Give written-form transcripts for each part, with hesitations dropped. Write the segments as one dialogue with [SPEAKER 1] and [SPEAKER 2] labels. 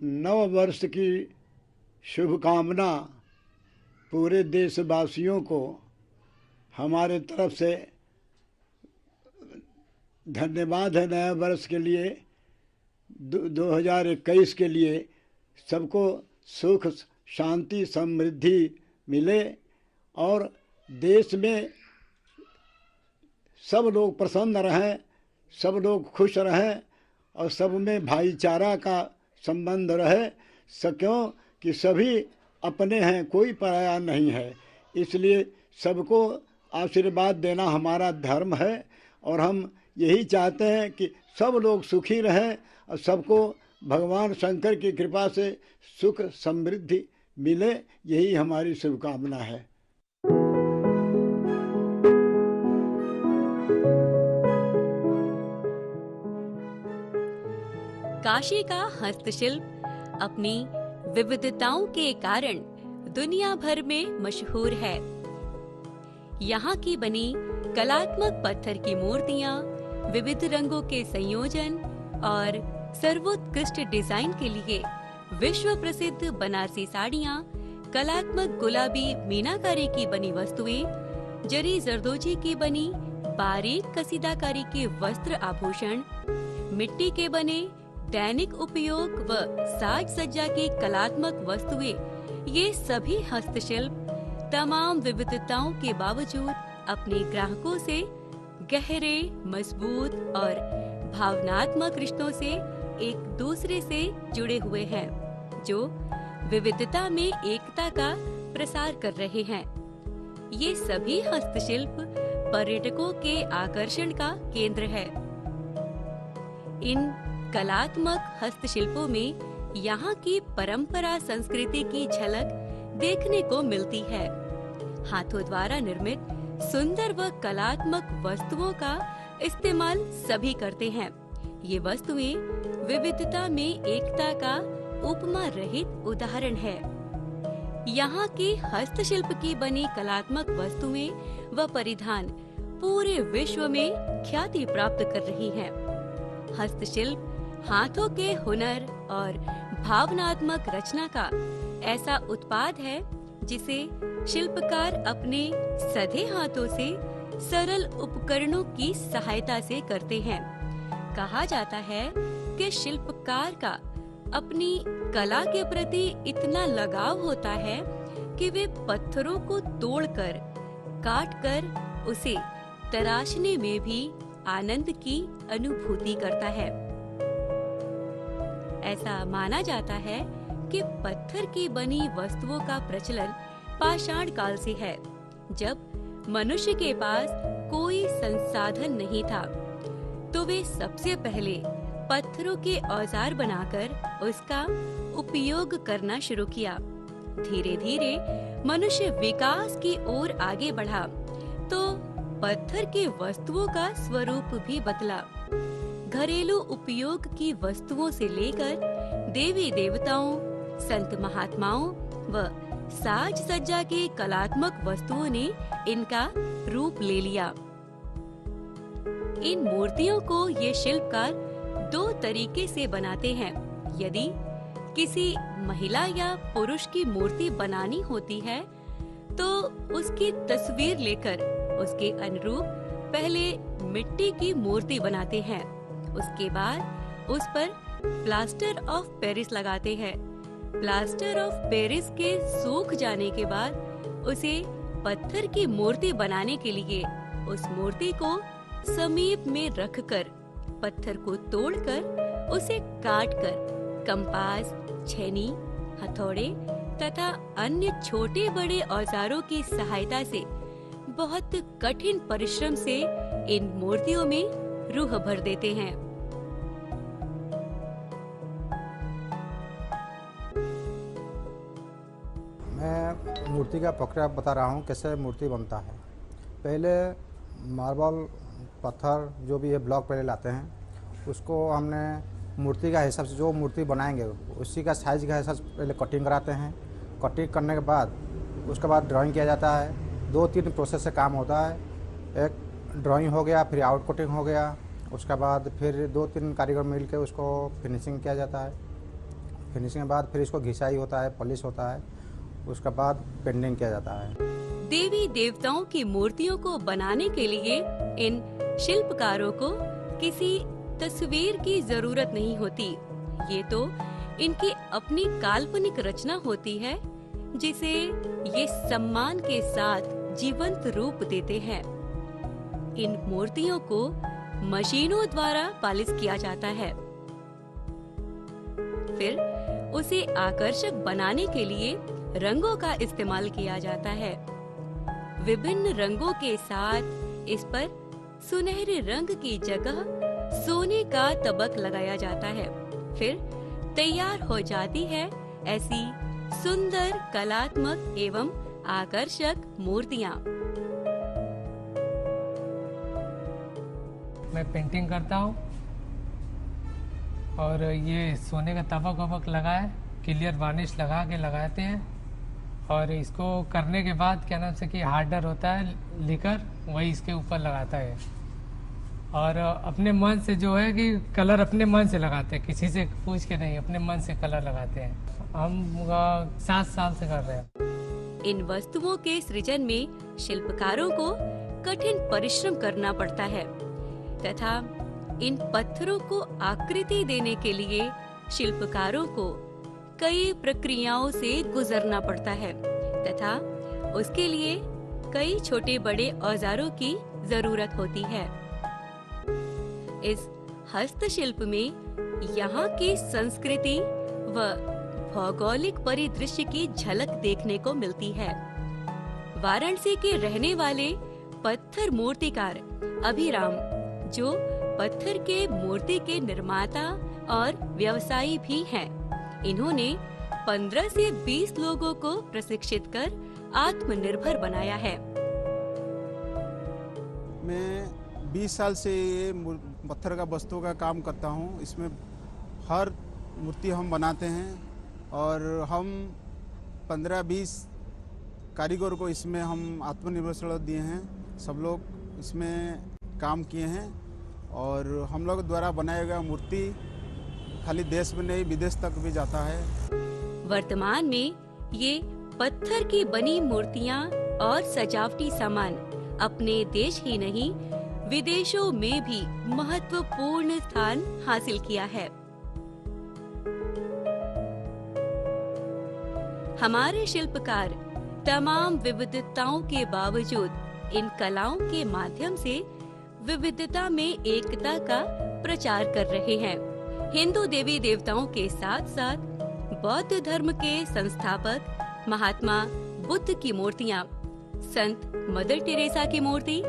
[SPEAKER 1] नव वर्ष की शुभकामना पूरे देशवासियों को हमारे तरफ से धन्यवाद है। नए वर्ष के लिए 2021 के लिए सबको सुख शांति समृद्धि मिले और देश में सब लोग प्रसन्न रहें, सब लोग खुश रहें और सब में भाईचारा का संबंध रहे। क्यों कि सभी अपने हैं, कोई पराया नहीं है। इसलिए सबको आशीर्वाद देना हमारा धर्म है और हम यही चाहते हैं कि सब लोग सुखी रहें और सबको भगवान शंकर की कृपा से सुख समृद्धि मिले, यही हमारी शुभकामना है।
[SPEAKER 2] काशी का हस्तशिल्प अपनी विविधताओं के कारण दुनिया भर में मशहूर है। यहाँ की बनी कलात्मक पत्थर की मूर्तियाँ, विविध रंगों के संयोजन और सर्वोत्कृष्ट डिजाइन के लिए विश्व प्रसिद्ध बनारसी साड़ियाँ, कलात्मक गुलाबी मीनाकारी की बनी वस्तुएं, जरी जरदोजी की बनी बारीक कसीदाकारी के वस्त्र आभूषण, मिट्टी के बने दैनिक उपयोग व साज सज्जा की कलात्मक वस्तुएं, ये सभी हस्तशिल्प तमाम विविधताओं के बावजूद अपने ग्राहकों से गहरे, मजबूत और भावनात्मक रिश्तों से एक दूसरे से जुड़े हुए हैं, जो विविधता में एकता का प्रसार कर रहे हैं। ये सभी हस्तशिल्प पर्यटकों के आकर्षण का केंद्र है। इन कलात्मक हस्तशिल्पों में यहाँ की परंपरा संस्कृति की झलक देखने को मिलती है। हाथों द्वारा निर्मित सुंदर व कलात्मक वस्तुओं का इस्तेमाल सभी करते हैं। ये वस्तुएं विविधता में एकता का उपमा रहित उदाहरण है। यहाँ के हस्तशिल्प की बनी कलात्मक वस्तुएं व परिधान पूरे विश्व में ख्याति प्राप्त कर रही हैं। हस्तशिल्प हाथों के हुनर और भावनात्मक रचना का ऐसा उत्पाद है जिसे शिल्पकार अपने सधे हाथों से सरल उपकरणों की सहायता से करते हैं। कहा जाता है कि शिल्पकार का अपनी कला के प्रति इतना लगाव होता है कि वे पत्थरों को तोड़कर, काटकर उसे तराशने में भी आनंद की अनुभूति करता है। ऐसा माना जाता है कि पत्थर की बनी वस्तुओं का प्रचलन पाषाण काल से है, जब मनुष्य के पास कोई संसाधन नहीं था, तो वे सबसे पहले पत्थरों के औजार बनाकर उसका उपयोग करना शुरू किया। धीरे धीरे मनुष्य विकास की ओर आगे बढ़ा, तो पत्थर की वस्तुओं का स्वरूप भी बदला। घरेलू उपयोग की वस्तुओं से लेकर देवी देवताओं, संत महात्माओं व साज सज्जा की कलात्मक वस्तुओं ने इनका रूप ले लिया। इन मूर्तियों को ये शिल्पकार दो तरीके से बनाते हैं। यदि किसी महिला या पुरुष की मूर्ति बनानी होती है, तो उसकी तस्वीर लेकर उसके अनुरूप पहले मिट्टी की मूर्ति बनाते हैं। उसके बाद उस पर प्लास्टर ऑफ पेरिस लगाते हैं। प्लास्टर ऑफ पेरिस के सूख जाने के बाद उसे पत्थर की मूर्ति बनाने के लिए उस मूर्ति को समीप में रखकर, पत्थर को तोड़कर, उसे काटकर कंपास, छेनी, हथौड़े तथा अन्य छोटे बड़े औजारों की सहायता से बहुत कठिन परिश्रम से इन मूर्तियों में रूह भर देते हैं।
[SPEAKER 3] मैं मूर्ति का प्रक्रिया बता रहा हूँ, कैसे मूर्ति बनता है। पहले मार्बल, पत्थर, जो भी ये ब्लॉक पहले लाते हैं, उसको हमने मूर्ति का हिसाब से, जो मूर्ति बनाएंगे उसी का साइज का हिसाब से पहले कटिंग कराते हैं। कटिंग करने के बाद उसके बाद ड्राइंग किया जाता है। 2-3 प्रोसेस से काम होता है। एक ड्राइंग हो गया, फिर आउट कटिंग हो गया, उसके बाद फिर 2-3 कारीगर मिल के उसको फिनिशिंग किया जाता है। फिनिशिंग के बाद फिर इसको घिसाई होता है, पॉलिश होता है, उसके बाद पेंटिंग किया जाता है।
[SPEAKER 2] देवी देवताओं की मूर्तियों को बनाने के लिए इन शिल्पकारों को किसी तस्वीर की जरूरत नहीं होती। ये तो इनकी अपनी काल्पनिक रचना होती है जिसे ये सम्मान के साथ जीवंत रूप देते हैं। इन मूर्तियों को मशीनों द्वारा पॉलिश किया जाता है, फिर उसे आकर्षक बनाने के लिए रंगों का इस्तेमाल किया जाता है। विभिन्न रंगों के साथ इस पर सुनहरे रंग की जगह सोने का तबक लगाया जाता है। फिर तैयार हो जाती है ऐसी सुंदर, कलात्मक एवं आकर्षक मूर्तियाँ।
[SPEAKER 4] मैं पेंटिंग करता हूँ और ये सोने का तबक वबक लगा है, क्लियर वार्निश लगा के लगाते हैं और इसको करने के बाद क्या नाम से कि हार्डर होता है लिकर, वही इसके ऊपर लगाता है और अपने मन से जो है कि कलर अपने मन से लगाते हैं, किसी से पूछ के नहीं, अपने मन से कलर लगाते हैं। हम 7 साल से कर रहे हैं।
[SPEAKER 2] इन वस्तुओं के सृजन में शिल्पकारों को कठिन परिश्रम करना पड़ता है तथा इन पत्थरों को आकृति देने के लिए शिल्पकारों को कई प्रक्रियाओं से गुजरना पड़ता है तथा उसके लिए कई छोटे बड़े औजारों की जरूरत होती है। इस हस्तशिल्प में यहाँ की संस्कृति व भौगोलिक परिदृश्य की झलक देखने को मिलती है। वाराणसी के रहने वाले पत्थर मूर्तिकार अभिराम, जो पत्थर के मूर्ति के निर्माता और व्यवसायी भी हैं, इन्होंने 15 से 20 लोगों को प्रशिक्षित कर आत्मनिर्भर बनाया है।
[SPEAKER 5] मैं 20 साल से ये पत्थर का वस्तुओं का काम करता हूँ। इसमें हर मूर्ति हम बनाते हैं और हम 15-20 कारीगर को इसमें हम आत्मनिर्भर दिए हैं। सब लोग इसमें काम किए हैं और हम लोग द्वारा बनाया गया मूर्ति खाली देश में नहीं, विदेश तक भी जाता है।
[SPEAKER 2] वर्तमान में ये पत्थर की बनी मूर्तियाँ और सजावटी सामान अपने देश ही नहीं, विदेशों में भी महत्वपूर्ण स्थान हासिल किया है। हमारे शिल्पकार तमाम विविधताओं के बावजूद इन कलाओं के माध्यम से विविधता में एकता का प्रचार कर रहे हैं। हिंदू देवी देवताओं के साथ साथ बौद्ध धर्म के संस्थापक महात्मा बुद्ध की मूर्तियाँ, संत मदर टेरेसा की मूर्ति,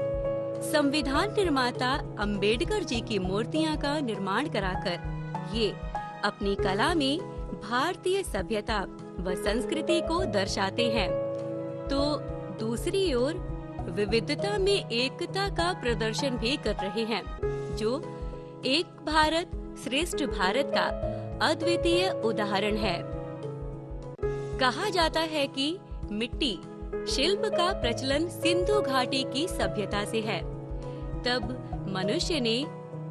[SPEAKER 2] संविधान निर्माता अंबेडकर जी की मूर्तियाँ का निर्माण कराकर ये अपनी कला में भारतीय सभ्यता व संस्कृति को दर्शाते हैं, तो दूसरी ओर विविधता में एकता का प्रदर्शन भी कर रहे हैं, जो एक भारत श्रेष्ठ भारत का अद्वितीय उदाहरण है। कहा जाता है कि मिट्टी शिल्प का प्रचलन सिंधु घाटी की सभ्यता से है। तब मनुष्य ने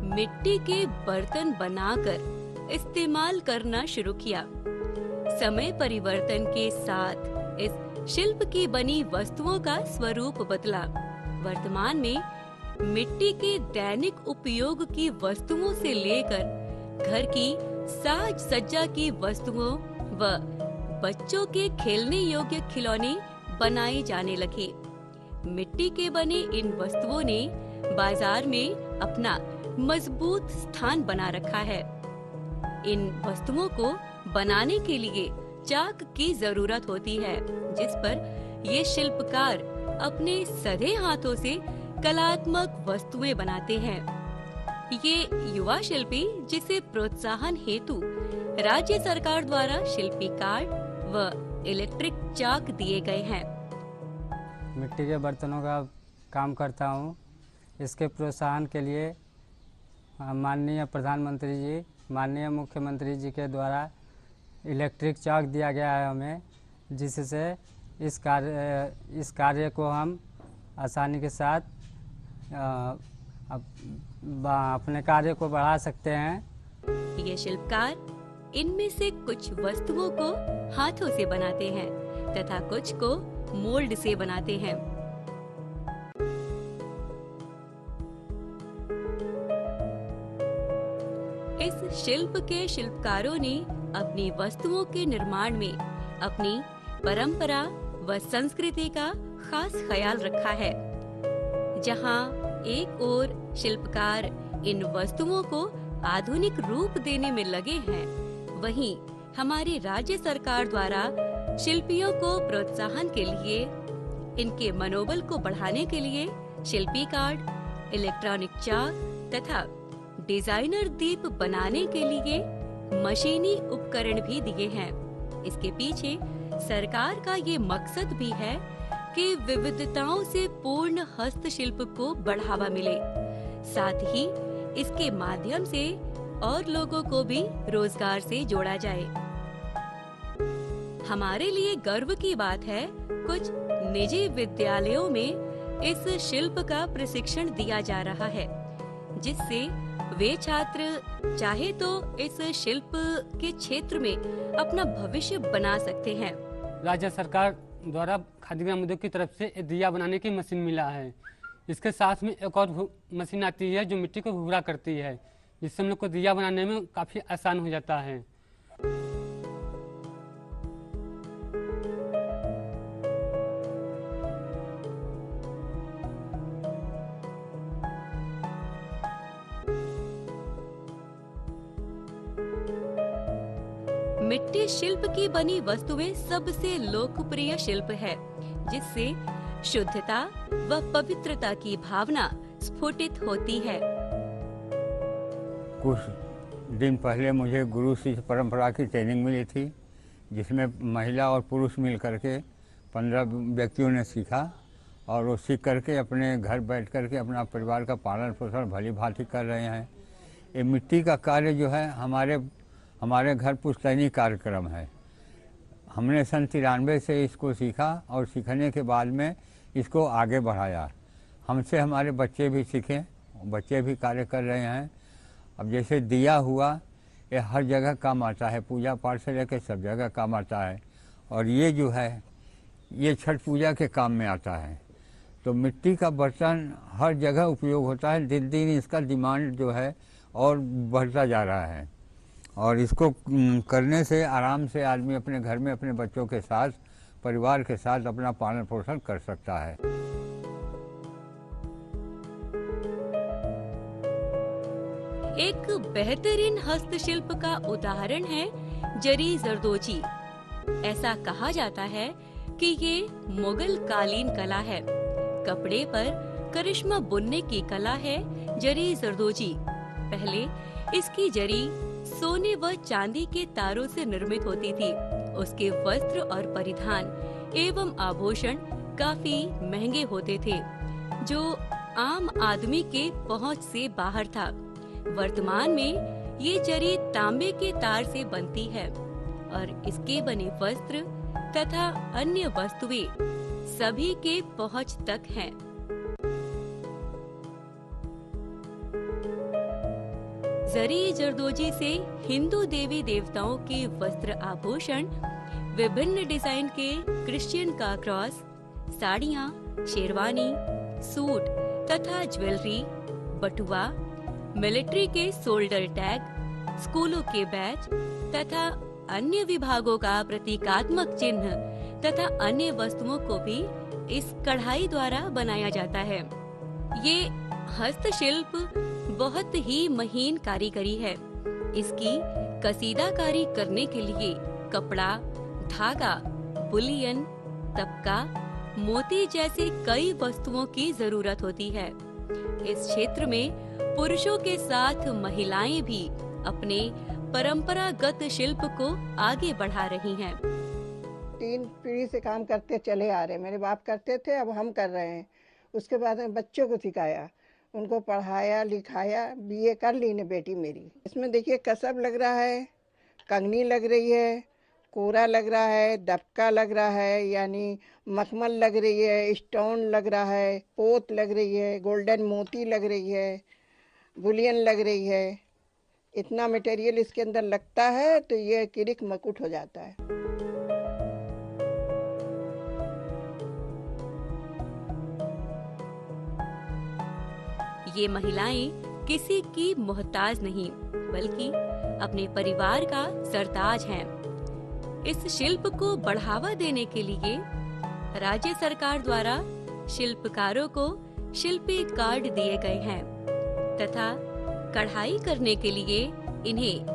[SPEAKER 2] मिट्टी के बर्तन बनाकर इस्तेमाल करना शुरू किया। समय परिवर्तन के साथ इस शिल्प की बनी वस्तुओं का स्वरूप बदला। वर्तमान में मिट्टी के दैनिक उपयोग की वस्तुओं से लेकर घर की साज सज्जा की वस्तुओं व बच्चों के खेलने योग्य खिलौने बनाए जाने लगे। मिट्टी के बने इन वस्तुओं ने बाजार में अपना मजबूत स्थान बना रखा है। इन वस्तुओं को बनाने के लिए चाक की जरूरत होती है, जिस पर ये शिल्पकार अपने सधे हाथों से कलात्मक वस्तुएं बनाते हैं। ये युवा शिल्पी जिसे प्रोत्साहन हेतु राज्य सरकार द्वारा शिल्पी कार्ड व इलेक्ट्रिक चाक दिए गए हैं।
[SPEAKER 6] मिट्टी के बर्तनों का काम करता हूँ। इसके प्रोत्साहन के लिए माननीय प्रधानमंत्री जी, माननीय मुख्यमंत्री जी के द्वारा इलेक्ट्रिक चाक दिया गया है हमें, जिससे इस कार्य को हम आसानी के साथ अपने कार्य को बढ़ा सकते हैं।
[SPEAKER 2] ये शिल्पकार इनमें से कुछ वस्तुओं को हाथों से बनाते हैं तथा कुछ को मोल्ड से बनाते हैं। इस शिल्प के शिल्पकारों ने अपनी वस्तुओं के निर्माण में अपनी परंपरा व संस्कृति का खास ख्याल रखा है। जहां एक ओर शिल्पकार इन वस्तुओं को आधुनिक रूप देने में लगे हैं, वहीं हमारी राज्य सरकार द्वारा शिल्पियों को प्रोत्साहन के लिए, इनके मनोबल को बढ़ाने के लिए शिल्पी कार्ड, इलेक्ट्रॉनिक चाक तथा डिजाइनर दीप बनाने के लिए मशीनी उपकरण भी दिए हैं। इसके पीछे सरकार का ये मकसद भी है कि विविधताओं से पूर्ण हस्तशिल्प को बढ़ावा मिले, साथ ही इसके माध्यम से और लोगों को भी रोजगार से जोड़ा जाए। हमारे लिए गर्व की बात है, कुछ निजी विद्यालयों में इस शिल्प का प्रशिक्षण दिया जा रहा है, जिससे वे छात्र चाहे तो इस शिल्प के क्षेत्र में अपना भविष्य बना सकते हैं।
[SPEAKER 7] राज्य सरकार द्वारा खादी ग्राम उद्योग की तरफ से दिया बनाने की मशीन मिला है। इसके साथ में एक और मशीन आती है जो मिट्टी को भूरा करती है, जिससे हम लोग को दिया बनाने में काफ़ी आसान हो जाता है।
[SPEAKER 2] मिट्टी शिल्प की बनी वस्तुएं सबसे लोकप्रिय शिल्प है, जिससे शुद्धता व पवित्रता की भावना स्फुटित होती है।
[SPEAKER 8] कुछ दिन पहले मुझे गुरु शिष्य परंपरा की ट्रेनिंग मिली थी, जिसमें महिला और पुरुष मिल करके 15 व्यक्तियों ने सीखा और वो सीख करके अपने घर बैठ करके अपना परिवार का पालन पोषण भली भांति कर रहे हैं। ये मिट्टी का कार्य जो है हमारे घर पुश्तैनी कार्यक्रम है। हमने सन 93 से इसको सीखा और सीखने के बाद में इसको आगे बढ़ाया। हमसे हमारे बच्चे भी सीखे, बच्चे भी कार्य कर रहे हैं। अब जैसे दिया हुआ, ये हर जगह काम आता है, पूजा पाठ से लेकर सब जगह काम आता है। और ये जो है ये छठ पूजा के काम में आता है। तो मिट्टी का बर्तन हर जगह उपयोग होता है। दिन दिन इसका डिमांड जो है और बढ़ता जा रहा है और इसको करने से आराम से आदमी अपने घर में अपने बच्चों के साथ, परिवार के साथ अपना पालन पोषण कर सकता है।
[SPEAKER 2] एक बेहतरीन हस्तशिल्प का उदाहरण है जरी जरदोजी। ऐसा कहा जाता है कि ये मुगल कालीन कला है। कपड़े पर करिश्मा बुनने की कला है जरी जरदोजी। पहले इसकी जरी सोने व चांदी के तारों से निर्मित होती थी। उसके वस्त्र और परिधान एवं आभूषण काफी महंगे होते थे, जो आम आदमी के पहुंच से बाहर था। वर्तमान में ये जरी तांबे के तार से बनती है और इसके बने वस्त्र तथा अन्य वस्तुएं सभी के पहुंच तक हैं। जरी जरदोजी से हिंदू देवी देवताओं के वस्त्र आभूषण, विभिन्न डिजाइन के क्रिश्चियन का क्रॉस, साड़ियाँ, शेरवानी, सूट तथा ज्वेलरी, बटुआ, मिलिट्री के शोल्डर टैग, स्कूलों के बैज तथा अन्य विभागों का प्रतीकात्मक चिन्ह तथा अन्य वस्तुओं को भी इस कढ़ाई द्वारा बनाया जाता है। ये हस्तशिल्प बहुत ही महीन कारीगरी है। इसकी कसीदाकारी करने के लिए कपड़ा, धागा, बुलियन, तबका, मोती जैसे कई वस्तुओं की जरूरत होती है। इस क्षेत्र में पुरुषों के साथ महिलाएं भी अपने परंपरागत शिल्प को आगे बढ़ा रही हैं।
[SPEAKER 9] 3 पीढ़ी से काम करते चले आ रहे। मेरे बाप करते थे, अब हम कर रहे हैं। उसके बाद में बच्चों को सिखाया, उनको पढ़ाया लिखाया, बीए कर ली ने बेटी मेरी। इसमें देखिए कसब लग रहा है, कंगनी लग रही है, कोरा लग रहा है, दबका लग रहा है, यानी मखमल लग रही है, स्टोन लग रहा है, पोत लग रही है, गोल्डन मोती लग रही है, बुलियन लग रही है। इतना मटेरियल इसके अंदर लगता है तो ये किरिक मकुट हो जाता है।
[SPEAKER 2] ये महिलाएं किसी की मोहताज नहीं बल्कि अपने परिवार का सरताज हैं। इस शिल्प को बढ़ावा देने के लिए राज्य सरकार द्वारा शिल्पकारों को शिल्पी कार्ड दिए गए हैं तथा कढ़ाई करने के लिए इन्हें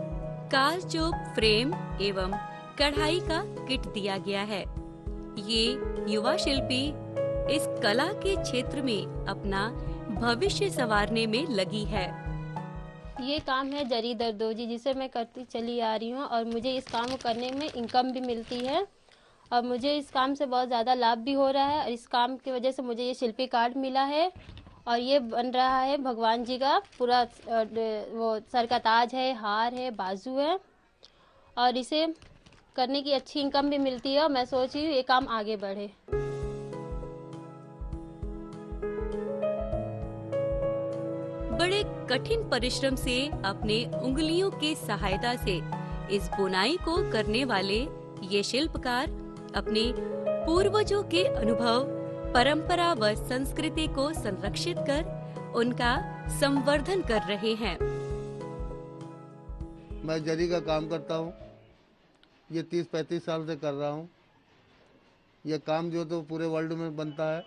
[SPEAKER 2] कारचोप फ्रेम एवं कढ़ाई का किट दिया गया है। ये युवा शिल्पी इस कला के क्षेत्र में अपना भविष्य संवारने में लगी है।
[SPEAKER 10] ये काम है जरी दरदोजी जिसे मैं करती चली आ रही हूँ और मुझे इस काम को करने में इनकम भी मिलती है और मुझे इस काम से बहुत ज़्यादा लाभ भी हो रहा है और इस काम की वजह से मुझे ये शिल्पी कार्ड मिला है और ये बन रहा है भगवान जी का पूरा वो सर का ताज है, हार है, बाजू है और इसे करने की अच्छी इनकम भी मिलती है और मैं सोच रही हूँ ये काम आगे बढ़े।
[SPEAKER 2] बड़े कठिन परिश्रम से अपने उंगलियों की सहायता से इस बुनाई को करने वाले ये शिल्पकार अपने पूर्वजों के अनुभव, परंपरा व संस्कृति को संरक्षित कर उनका संवर्धन कर रहे हैं।
[SPEAKER 11] मैं जरी का काम करता हूँ, ये 30-35 साल से कर रहा हूँ। ये काम जो तो पूरे वर्ल्ड में बनता है,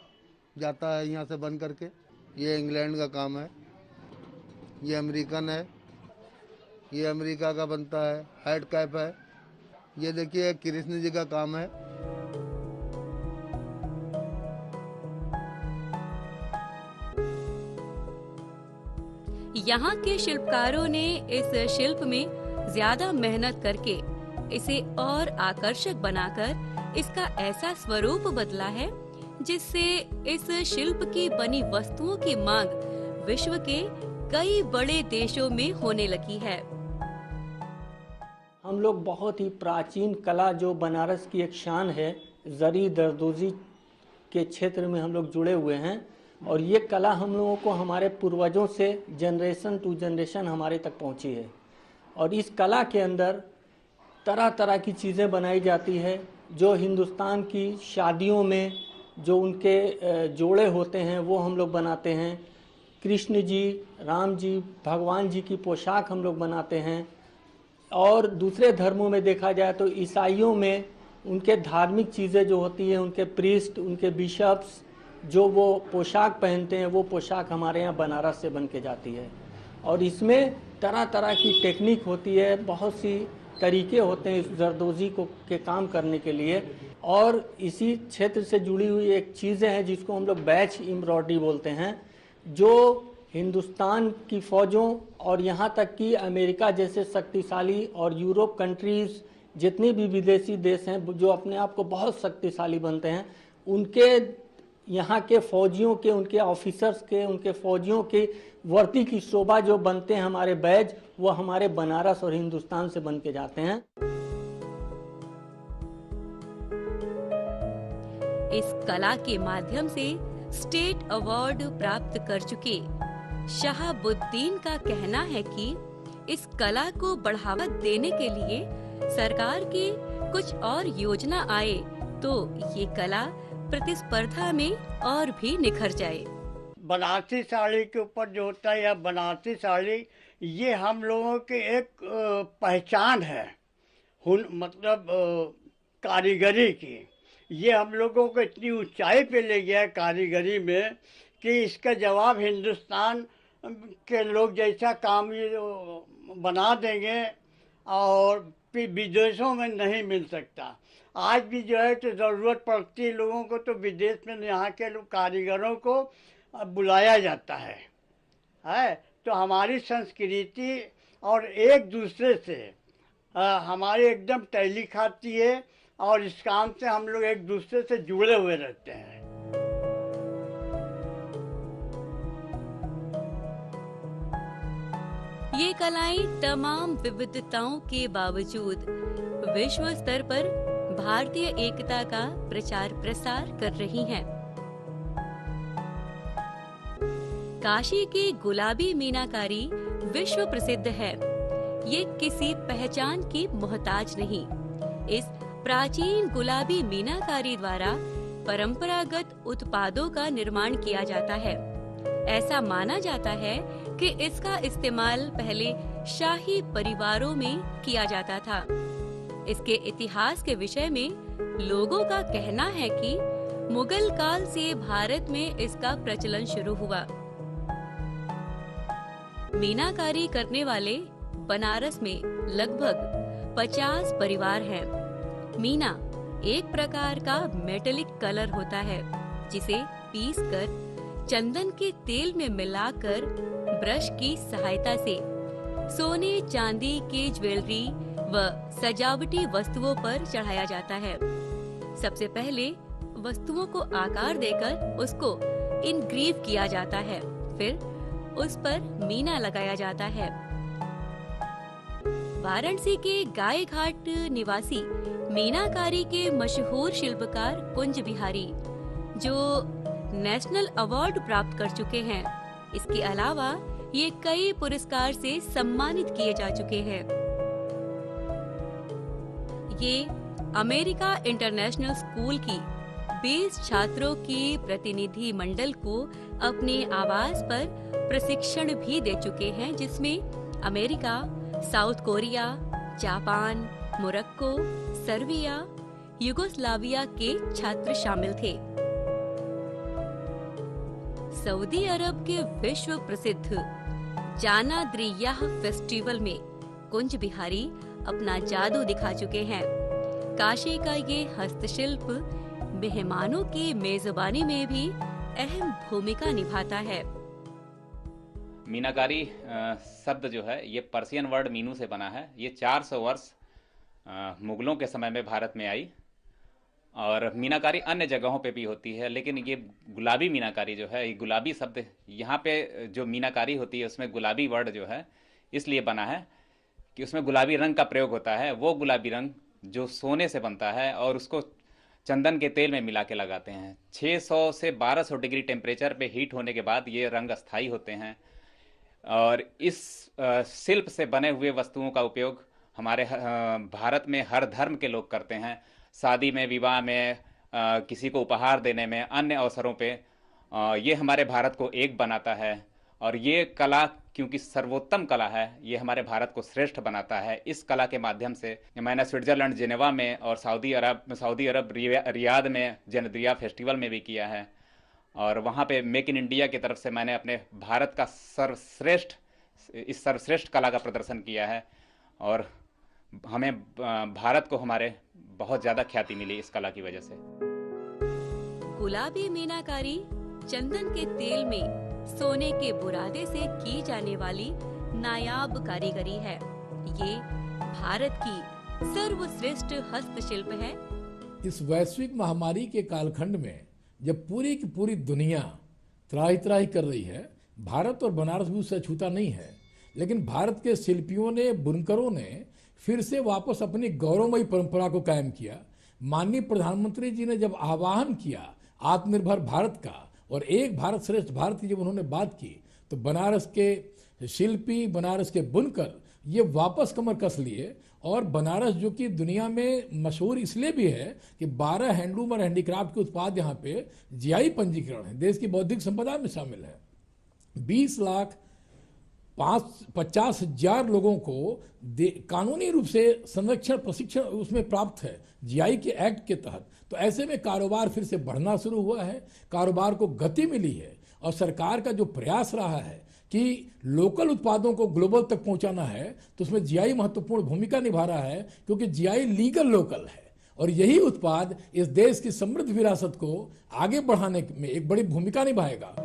[SPEAKER 11] जाता है यहाँ से बन करके। ये इंग्लैंड का काम है, ये अमेरिकन है, ये अमेरिका का बनता है, हेड कैप है। ये देखिए कृष्ण जी का काम है।
[SPEAKER 2] यहाँ के शिल्पकारों ने इस शिल्प में ज्यादा मेहनत करके इसे और आकर्षक बनाकर इसका ऐसा स्वरूप बदला है जिससे इस शिल्प की बनी वस्तुओं की मांग विश्व के कई बड़े देशों में होने लगी है।
[SPEAKER 12] हम लोग बहुत ही प्राचीन कला जो बनारस की एक शान है, जरी दरदोजी के क्षेत्र में हम लोग जुड़े हुए हैं और ये कला हम लोगों को हमारे पूर्वजों से जनरेशन टू जनरेशन हमारे तक पहुंची है और इस कला के अंदर तरह तरह की चीज़ें बनाई जाती है जो हिंदुस्तान की शादियों में जो उनके जोड़े होते हैं वो हम लोग बनाते हैं। कृष्ण जी, राम जी, भगवान जी की पोशाक हम लोग बनाते हैं और दूसरे धर्मों में देखा जाए तो ईसाइयों में उनके धार्मिक चीज़ें जो होती हैं, उनके प्रीस्ट, उनके बिशप्स जो वो पोशाक पहनते हैं वो पोशाक हमारे यहाँ बनारस से बन के जाती है और इसमें तरह तरह की टेक्निक होती है, बहुत सी तरीके होते हैं इस जरदोजी को के काम करने के लिए और इसी क्षेत्र से जुड़ी हुई एक चीज़ें हैं जिसको हम लोग बैच एम्ब्रॉयडरी बोलते हैं, जो हिंदुस्तान की फ़ौजों और यहाँ तक कि अमेरिका जैसे शक्तिशाली और यूरोप कंट्रीज़ जितने भी विदेशी देश हैं जो अपने आप को बहुत शक्तिशाली बनते हैं, उनके यहाँ के फ़ौजियों के, उनके ऑफिसर्स के, उनके फ़ौजियों के वर्दी की शोभा जो बनते हैं हमारे बैज, वो हमारे बनारस और हिंदुस्तान से बन के जाते हैं।
[SPEAKER 2] इस कला के माध्यम से स्टेट अवार्ड प्राप्त कर चुके शहाबुद्दीन का कहना है कि इस कला को बढ़ावा देने के लिए सरकार की कुछ और योजना आए तो ये कला प्रतिस्पर्धा में और भी निखर जाए।
[SPEAKER 13] बनारसी साड़ी के ऊपर जो होता है या बनारसी साड़ी, ये हम लोगों की एक पहचान है, मतलब कारीगरी की। ये हम लोगों को इतनी ऊंचाई पे ले गया है कारीगरी में कि इसका जवाब हिंदुस्तान के लोग जैसा काम ये बना देंगे और विदेशों में नहीं मिल सकता। आज भी जो है तो ज़रूरत पड़ती है लोगों को तो विदेश में यहाँ के लोग कारीगरों को बुलाया जाता है। तो हमारी संस्कृति और एक दूसरे से हमारी एकदम टैली खाती है और इस काम से हम लोग एक दूसरे से जुड़े हुए रहते हैं।
[SPEAKER 2] ये कलाएं तमाम विविधताओं के बावजूद विश्व स्तर पर भारतीय एकता का प्रचार प्रसार कर रही हैं। काशी की गुलाबी मीनाकारी विश्व प्रसिद्ध है। ये किसी पहचान की मोहताज नहीं। इस प्राचीन गुलाबी मीनाकारी द्वारा परंपरागत उत्पादों का निर्माण किया जाता है। ऐसा माना जाता है कि इसका इस्तेमाल पहले शाही परिवारों में किया जाता था। इसके इतिहास के विषय में लोगों का कहना है कि मुगल काल से भारत में इसका प्रचलन शुरू हुआ। मीनाकारी करने वाले बनारस में लगभग 50 परिवार हैं। मीना एक प्रकार का मेटेलिक कलर होता है जिसे पीसकर चंदन के तेल में मिलाकर ब्रश की सहायता से सोने चांदी की ज्वेलरी व सजावटी वस्तुओं पर चढ़ाया जाता है। सबसे पहले वस्तुओं को आकार देकर उसको इनग्रीव किया जाता है, फिर उस पर मीना लगाया जाता है। वाराणसी के गाय घाट निवासी मीनाकारी के मशहूर शिल्पकार कुंज बिहारी, जो नेशनल अवार्ड प्राप्त कर चुके हैं, इसके अलावा ये कई पुरस्कार से सम्मानित किए जा चुके हैं। ये अमेरिका इंटरनेशनल स्कूल की 20 छात्रों की प्रतिनिधि मंडल को अपने आवास पर प्रशिक्षण भी दे चुके हैं, जिसमें America, south Korea, Japan, Morocco, Serbia, Yugoslavia के छात्र शामिल थे। सऊदी अरब के विश्व प्रसिद्ध जानाद्रियाह फेस्टिवल में कुंज बिहारी अपना जादू दिखा चुके हैं। काशी का ये हस्तशिल्प मेहमानों की मेजबानी में भी अहम भूमिका निभाता है।
[SPEAKER 14] मीनाकारी शब्द जो है ये पर्शियन वर्ड मीनू से बना है। ये 400 वर्ष मुगलों के समय में भारत में आई और मीनाकारी अन्य जगहों पे भी होती है, लेकिन ये गुलाबी मीनाकारी जो है, ये गुलाबी शब्द यहाँ पे जो मीनाकारी होती है उसमें गुलाबी वर्ड जो है इसलिए बना है कि उसमें गुलाबी रंग का प्रयोग होता है। वो गुलाबी रंग जो सोने से बनता है और उसको चंदन के तेल में मिला के लगाते हैं। 600 से 1200 डिग्री टेम्परेचर पे हीट होने के बाद ये रंग अस्थायी होते हैं और इस शिल्प से बने हुए वस्तुओं का उपयोग हमारे भारत में हर धर्म के लोग करते हैं। शादी में, विवाह में, किसी को उपहार देने में, अन्य अवसरों पे ये हमारे भारत को एक बनाता है। और ये कला क्योंकि सर्वोत्तम कला है, ये हमारे भारत को श्रेष्ठ बनाता है। इस कला के माध्यम से मैंने स्विट्जरलैंड जेनेवा में और सऊदी अरब रियाद में जनद्रिया फेस्टिवल में भी किया है और वहाँ पे मेक इन इंडिया की तरफ से मैंने अपने भारत का सर्वश्रेष्ठ कला का प्रदर्शन किया है और हमें भारत को हमारे बहुत ज़्यादा ख्याति मिली इस कला की वजह से।
[SPEAKER 2] गुलाबी मीनाकारी चंदन के तेल में सोने के बुरादे से की जाने वाली नायाब कारीगरी है। ये भारत की सर्वश्रेष्ठ हस्तशिल्प है।
[SPEAKER 15] इस वैश्विक महामारी के कालखंड में जब पूरी की पूरी दुनिया त्राही त्राही कर रही है, भारत और बनारस भी उससे छूता नहीं है, लेकिन भारत के शिल्पियों ने, बुनकरों ने फिर से वापस अपनी गौरवमयी परंपरा को कायम किया। माननीय प्रधानमंत्री जी ने जब आह्वान किया आत्मनिर्भर भारत का और एक भारत श्रेष्ठ भारत की जब उन्होंने बात की, तो बनारस के शिल्पी, बनारस के बुनकर ये वापस कमर कस लिए। और बनारस जो कि दुनिया में मशहूर इसलिए भी है कि 12 हैंडलूम और हैंडीक्राफ्ट के उत्पाद यहाँ पे जीआई पंजीकरण है, देश की बौद्धिक संपदा में शामिल है। 20,50,000 लोगों को कानूनी रूप से संरक्षण प्रशिक्षण उसमें प्राप्त है जीआई के एक्ट के तहत। तो ऐसे में कारोबार फिर से बढ़ना शुरू हुआ है, कारोबार को गति मिली है और सरकार का जो प्रयास रहा है कि लोकल उत्पादों को ग्लोबल तक पहुंचाना है, तो उसमें जीआई महत्वपूर्ण भूमिका निभा रहा है क्योंकि जीआई लीगल लोकल है और यही उत्पाद इस देश की समृद्ध विरासत को आगे बढ़ाने में एक बड़ी भूमिका निभाएगा।